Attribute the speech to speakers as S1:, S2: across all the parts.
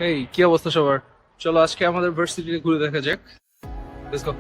S1: এই কি অবস্থা সবার? চলো আজকে আমাদের ভার্সিটি ঘুরে দেখা যাক। Let's go.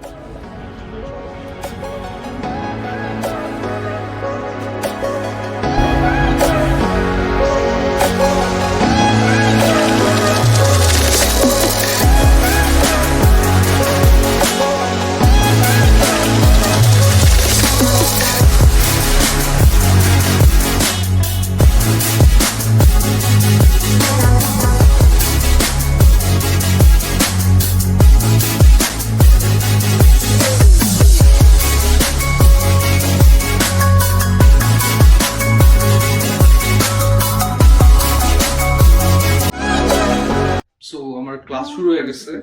S1: সো আমার ক্লাস শুরু হয়ে গেছে।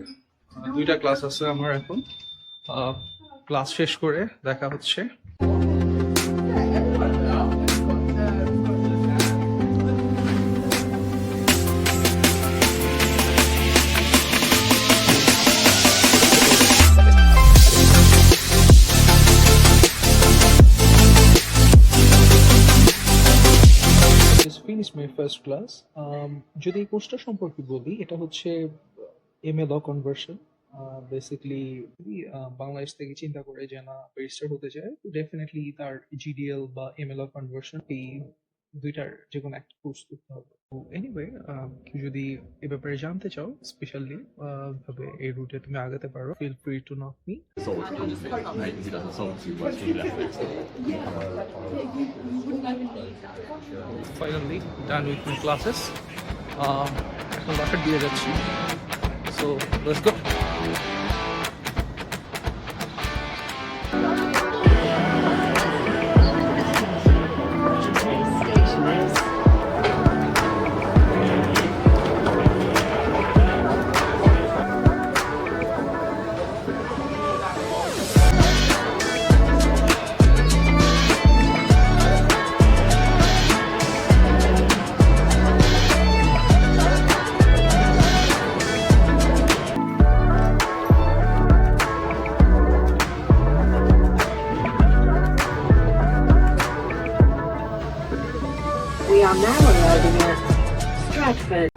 S1: দুইটা ক্লাস আছে আমার এখন। ক্লাস শেষ করে দেখা হচ্ছে। Finish my first class. যদি এই কোর্সটা সম্পর্কে বলি, এটা হচ্ছে এমএ ল কনভার্সন। বেসিক্যালি বাংলাদেশ থেকে চিন্তা করে যে না রেজিস্টার হতে চায়, ডেফিনেটলি তার জিডিএল বা এমএ ল কনভার্সন এই দুইটার যে কোনো একটা কোর্স করতে হবে। তো এনিওয়ে, কেউ যদি এ ব্যাপারে জানতে চাও স্পেশালি ভাবে এই রুটে তুমি আগাতে পারো, feel free to knock me. Finally done with my classes. এখন বাসার দিয়ে যাচ্ছি। So let's go.
S2: We are now arriving at Stratford.